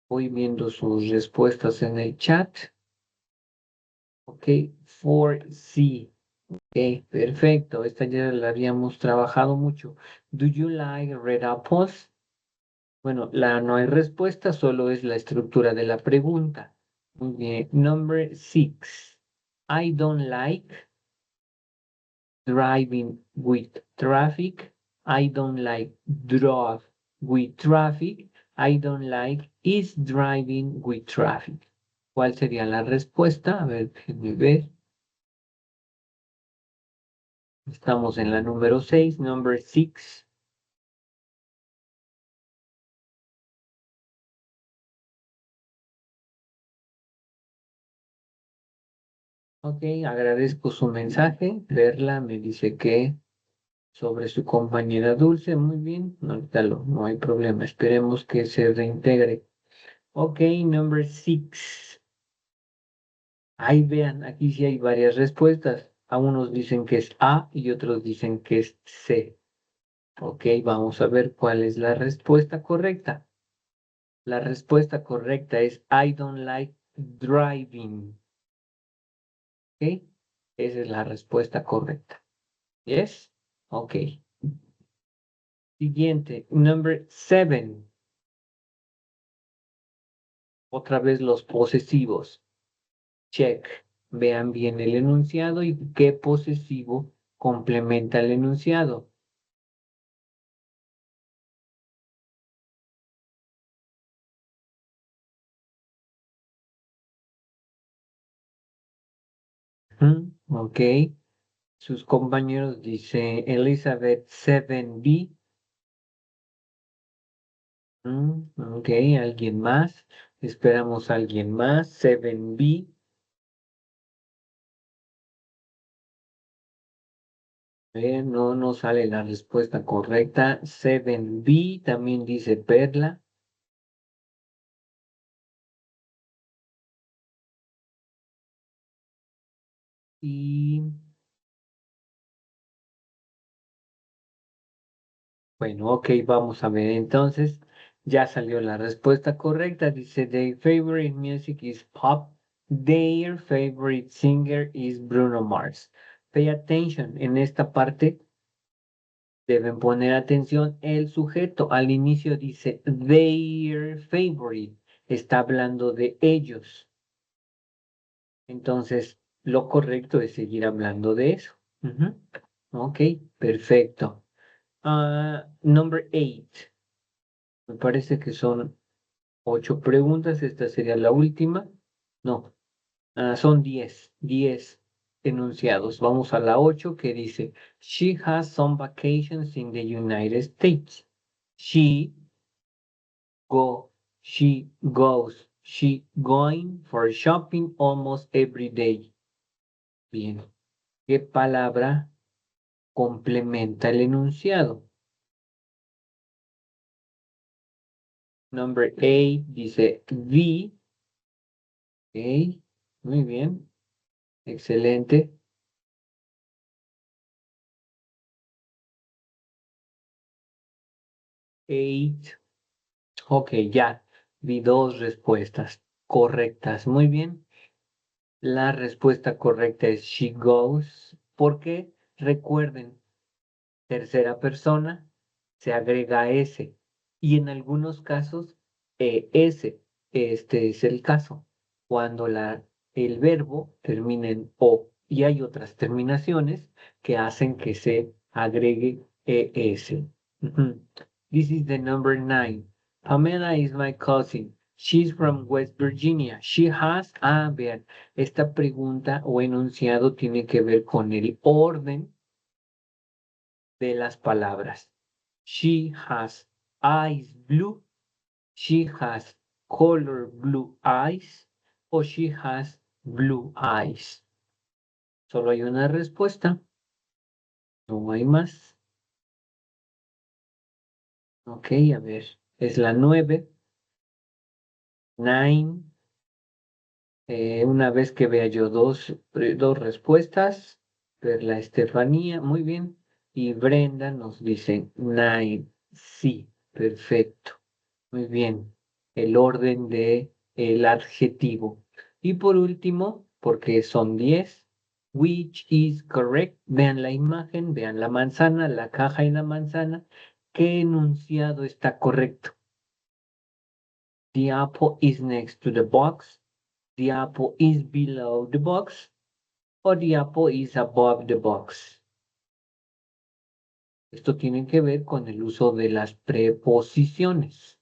Voy viendo sus respuestas en el chat. Ok, 4C. Ok, perfecto. Esta ya la habíamos trabajado mucho. Do you like red apples? Bueno, no hay respuesta, solo es la estructura de la pregunta. Muy bien. Number 6. I don't like driving with traffic. I don't like drive with traffic. I don't like is driving with traffic. ¿Cuál sería la respuesta? A ver, déjenme ver. Estamos en la número 6, number 6. Ok, agradezco su mensaje. Verla me dice que sobre su compañera Dulce, muy bien, ahorita no hay problema, esperemos que se reintegre. Ok, number 6. Ahí vean, aquí sí hay varias respuestas. A unos dicen que es A y otros dicen que es C. Ok, vamos a ver cuál es la respuesta correcta. La respuesta correcta es I don't like driving. Ok, esa es la respuesta correcta. Yes? Ok. Siguiente, number 7. Otra vez los posesivos. Check. Vean bien el enunciado y qué posesivo complementa el enunciado. Ok. Sus compañeros dice Elizabeth 7B. Ok, alguien más. Esperamos a alguien más. 7B. No sale la respuesta correcta. 7B también dice Perla. Y bueno, ok, vamos a ver entonces. Ya salió la respuesta correcta. Dice, their favorite music is pop. Their favorite singer is Bruno Mars. Pay attention. En esta parte deben poner atención el sujeto. Al inicio dice their favorite. Está hablando de ellos. Entonces, lo correcto es seguir hablando de eso. Ok, perfecto. Number 8. Me parece que son 8 preguntas. Esta sería la última. No, Son 10 enunciados. Vamos a la 8 que dice, She has some vacations in the United States. She go, she goes, she going for shopping almost every day. Bien. ¿Qué palabra complementa el enunciado? Number 8 dice the. Ok, muy bien. Excelente. 8. Ok, ya. Vi dos respuestas correctas. Muy bien. La respuesta correcta es she goes. Porque recuerden, tercera persona se agrega S. Y en algunos casos, S. Este es el caso. Cuando el verbo termina en O. Y hay otras terminaciones que hacen que se agregue ES. Ujú. This is the number 9. Pamela is my cousin. She's from West Virginia. She has, vean, esta pregunta o enunciado tiene que ver con el orden de las palabras. She has eyes blue. She has color blue eyes. O she has blue eyes. Solo hay una respuesta. No hay más. Ok, a ver. Es la 9. 9. Una vez que vea yo dos respuestas, Perla Estefanía, muy bien, y Brenda nos dice nine, sí, perfecto, muy bien, el orden de el adjetivo. Y por último, porque son 10, which is correct, vean la imagen, vean la manzana, la caja y la manzana, ¿qué enunciado está correcto? The apple is next to the box. The apple is below the box, or the apple is above the box. Esto tiene que ver con el uso de las preposiciones.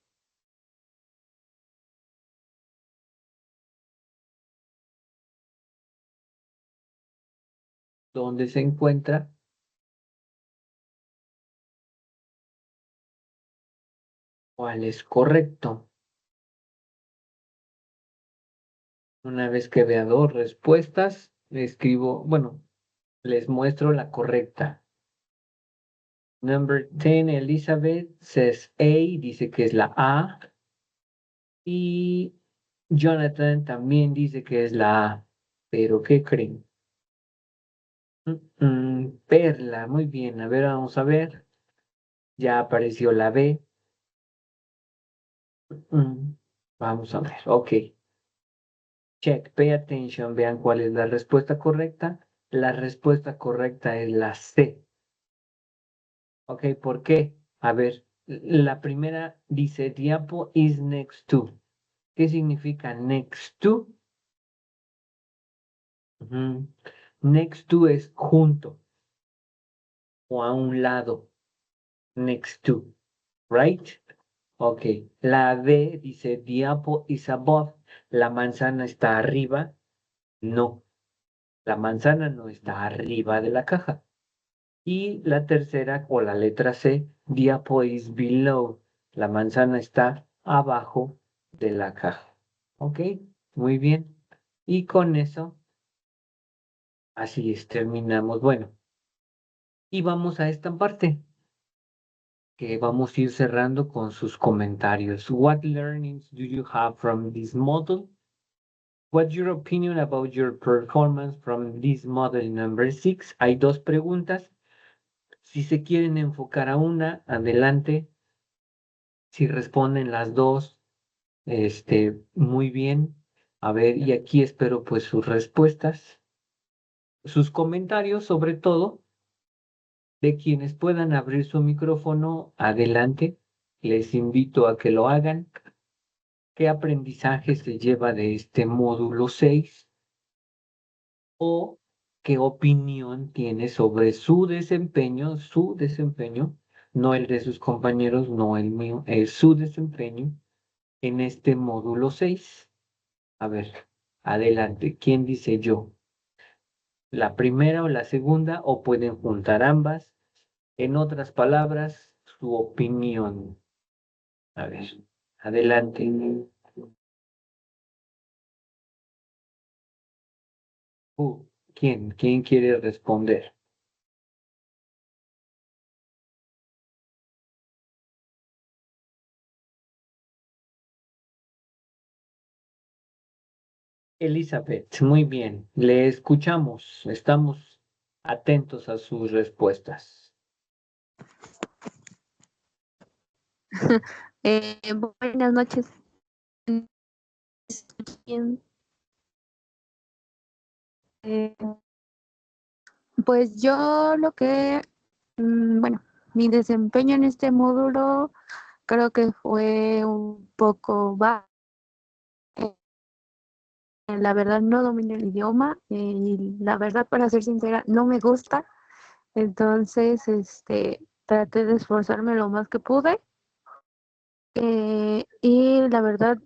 ¿Dónde se encuentra? ¿Cuál es correcto? Una vez que vea dos respuestas, le escribo, bueno, les muestro la correcta. Number 10, Elizabeth says A, dice que es la A. Y Jonathan también dice que es la A. ¿Pero qué creen? Perla, muy bien. A ver, vamos a ver. Ya apareció la B. Mm, Vamos a ver. Ok. Check, pay attention. Vean cuál es la respuesta correcta. La respuesta correcta es la C. Ok, ¿por qué? A ver, la primera dice, the apple is next to. ¿Qué significa next to? Ujú. Next to es junto o a un lado. Next to, right? Ok, la D dice, the apple is above. La manzana está arriba. No, la manzana no está arriba de la caja. Y la tercera, o la letra C, the apple is below. La manzana está abajo de la caja. Ok, muy bien. Y con eso, así es, terminamos. Bueno, y vamos a esta parte, que vamos a ir cerrando con sus comentarios. What learnings do you have from this model? What's your opinion about your performance from this model number 6? Hay dos preguntas. Si se quieren enfocar a una, adelante. Si responden las dos, muy bien. A ver, y aquí espero pues sus respuestas, sus comentarios, sobre todo, de quienes puedan abrir su micrófono, adelante. Les invito a que lo hagan. ¿Qué aprendizaje se lleva de este módulo 6? ¿O qué opinión tiene sobre su desempeño, no el de sus compañeros, no el mío, es su desempeño en este módulo 6? A ver, Adelante, ¿quién dice yo? ¿La primera o la segunda? ¿O pueden juntar ambas? En otras palabras, su opinión. A ver, adelante. ¿Quién quiere responder? Elizabeth, muy bien, le escuchamos, estamos atentos a sus respuestas. Buenas noches. Bien, eh, pues yo lo que, bueno, mi desempeño en este módulo creo que fue un poco bajo. La verdad no domino el idioma y la verdad, para ser sincera, no me gusta. Entonces, traté de esforzarme lo más que pude. Y la verdad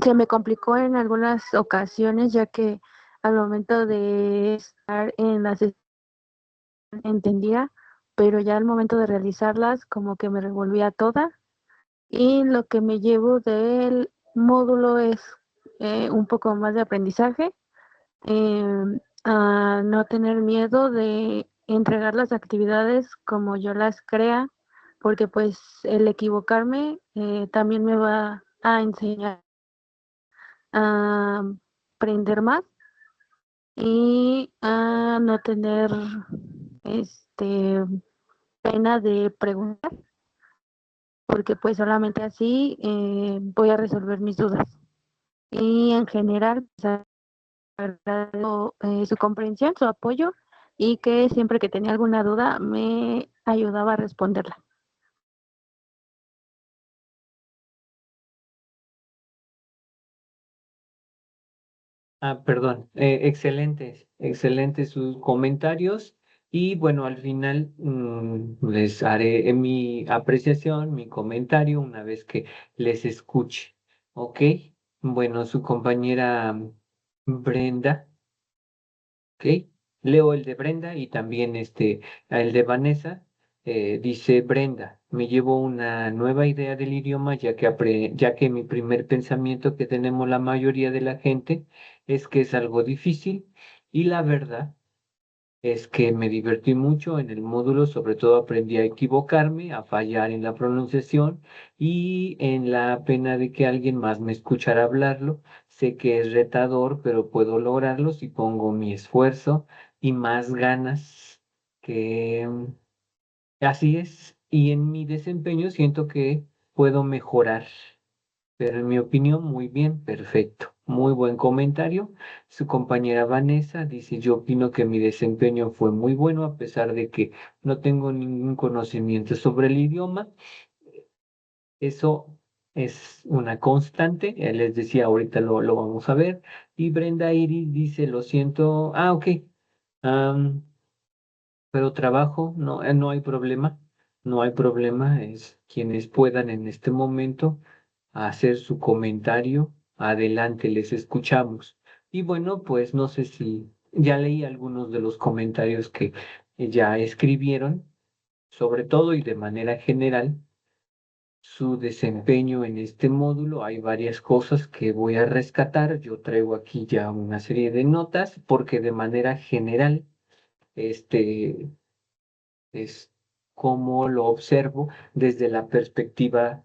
se me complicó en algunas ocasiones, ya que al momento de estar en la sesión entendía, pero ya al momento de realizarlas como que me revolvía toda. Y lo que me llevo del módulo es un poco más de aprendizaje, a no tener miedo de entregar las actividades como yo las crea, porque pues el equivocarme también me va a enseñar a aprender más y a no tener este pena de preguntar, porque pues solamente así voy a resolver mis dudas. Y en general, pues, agradezco su comprensión, su apoyo, y que siempre que tenía alguna duda me ayudaba a responderla. Perdón, excelentes sus comentarios y bueno, al final les haré mi apreciación, mi comentario una vez que les escuche, ¿ok? Bueno, su compañera Brenda, ¿ok? Leo el de Brenda y también el de Vanessa. Dice Brenda, me llevo una nueva idea del idioma ya que mi primer pensamiento que tenemos la mayoría de la gente es que es algo difícil y la verdad es que me divertí mucho en el módulo, sobre todo aprendí a equivocarme, a fallar en la pronunciación y en la pena de que alguien más me escuchara hablarlo. Sé que es retador, pero puedo lograrlo si pongo mi esfuerzo y más ganas que así es. Y en mi desempeño siento que puedo mejorar. Pero en mi opinión, muy bien, perfecto. Muy buen comentario. Su compañera Vanessa dice, yo opino que mi desempeño fue muy bueno a pesar de que no tengo ningún conocimiento sobre el idioma. Eso es una constante. Les decía, ahorita lo vamos a ver. Y Brenda Iris dice, lo siento. Ok. am, pero trabajo, no, no hay problema. No hay problema. Es quienes puedan en este momento a hacer su comentario. Adelante, les escuchamos. Y bueno, pues no sé si ya leí algunos de los comentarios que ya escribieron, sobre todo y de manera general, su desempeño en este módulo. Hay varias cosas que voy a rescatar. Yo traigo aquí ya una serie de notas porque de manera general, este es como lo observo desde la perspectiva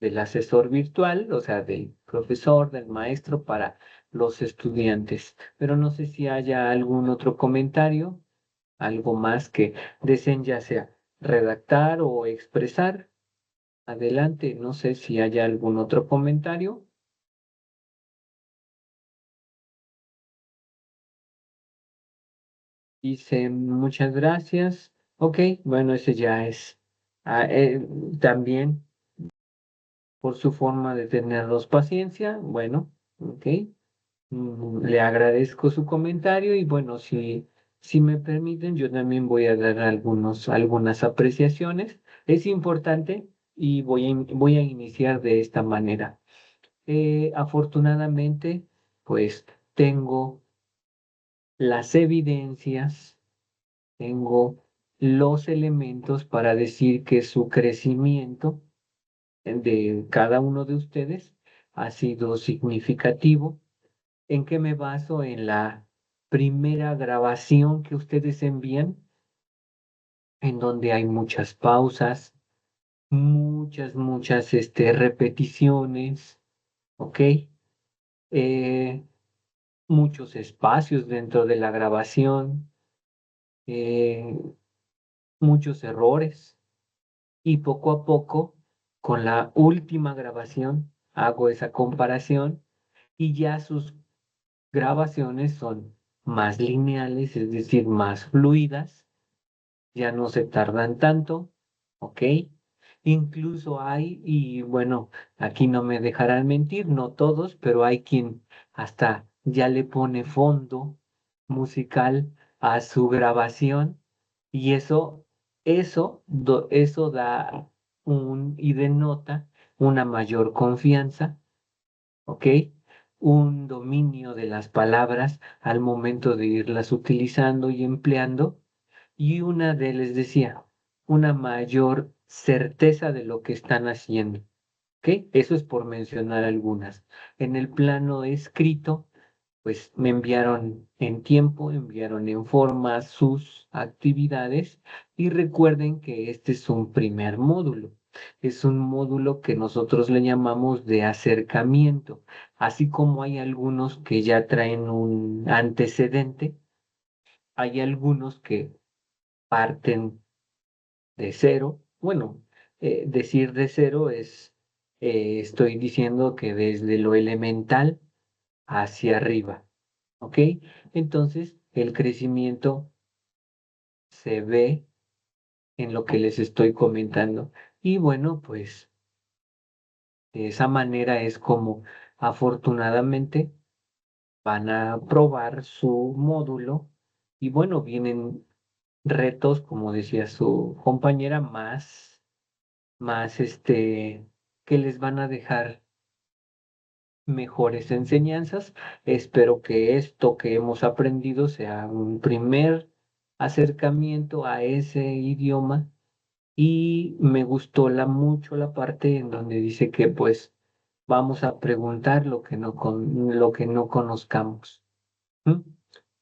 del asesor virtual, o sea, del profesor, del maestro para los estudiantes. Pero no sé si haya algún otro comentario, algo más que deseen ya sea redactar o expresar. Adelante, no sé si haya algún otro comentario. Dice muchas gracias. Ok, bueno, ese ya es ah, también por su forma de tenerlos paciencia. Bueno, ok. Le agradezco su comentario y bueno, si me permiten, yo también voy a dar algunas apreciaciones. Es importante y voy a iniciar de esta manera. Afortunadamente, pues tengo las evidencias, tengo los elementos para decir que su crecimiento de cada uno de ustedes ha sido significativo. ¿En qué me baso? En la primera grabación que ustedes envían, en donde hay muchas pausas, muchas repeticiones, ¿ok? Eh, Muchos espacios dentro de la grabación, eh, muchos errores. Y poco a poco, con la última grabación, hago esa comparación y ya sus grabaciones son más lineales, es decir, más fluidas, ya no se tardan tanto, ¿ok? Incluso hay, y bueno, aquí no me dejarán mentir, no todos, pero hay quien hasta ya le pone fondo musical a su grabación y eso da y denota una mayor confianza, ¿ok? Un dominio de las palabras al momento de irlas utilizando y empleando y les decía, una mayor certeza de lo que están haciendo. ¿Ok? Eso es por mencionar algunas. En el plano escrito, pues me enviaron en tiempo, enviaron en forma sus actividades y recuerden que este es un primer módulo. Es un módulo que nosotros le llamamos de acercamiento, así como hay algunos que ya traen un antecedente, hay algunos que parten de cero. Bueno, decir de cero estoy diciendo que desde lo elemental hacia arriba, ¿ok? Entonces, el crecimiento se ve en lo que les estoy comentando. Y bueno, pues de esa manera es como afortunadamente van a probar su módulo y bueno, vienen retos, como decía su compañera, más que les van a dejar mejores enseñanzas. Espero que esto que hemos aprendido sea un primer acercamiento a ese idioma y me gustó mucho la parte en donde dice que pues vamos a preguntar lo que no conozcamos. ¿M?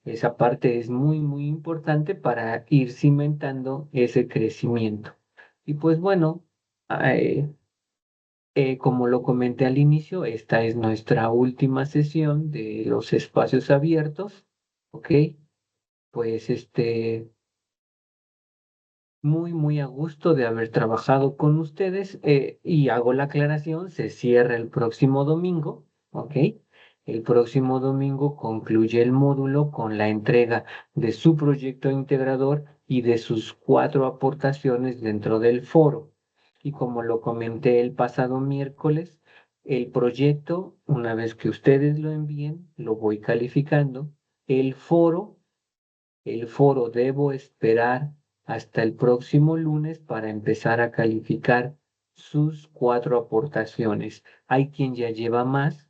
Esa parte es muy importante para ir cimentando ese crecimiento. Y pues bueno, eh, como lo comenté al inicio, esta es nuestra última sesión de los espacios abiertos, ¿ok? Pues muy a gusto de haber trabajado con ustedes y hago la aclaración, se cierra el próximo domingo, ¿ok? El próximo domingo concluye el módulo con la entrega de su proyecto integrador y de sus 4 aportaciones dentro del foro. Y como lo comenté el pasado miércoles, el proyecto, una vez que ustedes lo envíen, lo voy calificando. El foro el foro debo esperar hasta el próximo lunes para empezar a calificar sus 4 aportaciones. Hay quien ya lleva más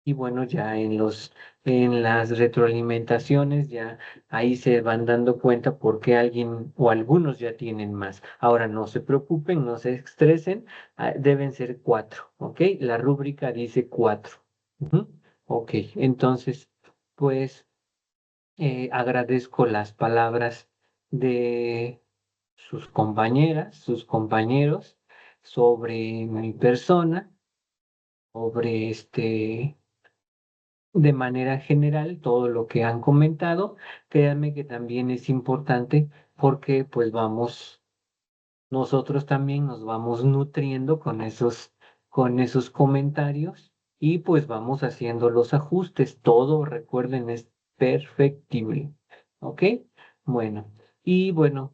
y bueno, ya en las retroalimentaciones ya ahí se van dando cuenta por qué alguien o algunos ya tienen más. Ahora no se preocupen, no se estresen, deben ser 4, ¿ok? La rúbrica dice 4. Ujú. Ok, entonces, pues agradezco las palabras de sus compañeras, sus compañeros sobre mi persona, sobre de manera general, todo lo que han comentado. Créanme que también es importante porque pues nosotros también nos vamos nutriendo con esos comentarios y pues vamos haciendo los ajustes. Todo, recuerden, es perfectible. ¿Ok? Bueno, y bueno,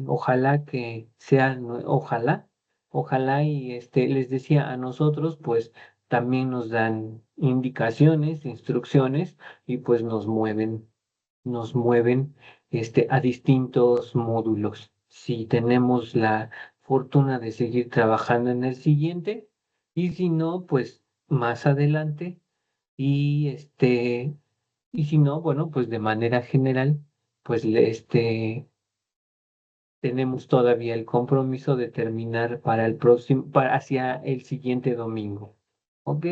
ojalá que sea, ojalá y les decía a nosotros, pues también nos dan indicaciones, instrucciones y pues nos mueven a distintos módulos. Si tenemos la fortuna de seguir trabajando en el siguiente, y si no, pues más adelante y y si no, bueno, pues de manera general, pues tenemos todavía el compromiso de terminar para el próximo, hacia el siguiente domingo. ¿Ok?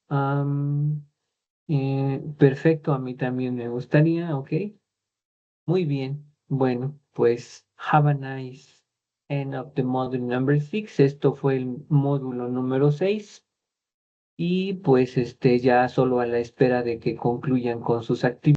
Am, perfecto, a mí también me gustaría, ¿ok? Muy bien. Bueno, pues have a nice end of the module number 6. Esto fue el módulo número 6. Y pues ya solo a la espera de que concluyan con sus actividades.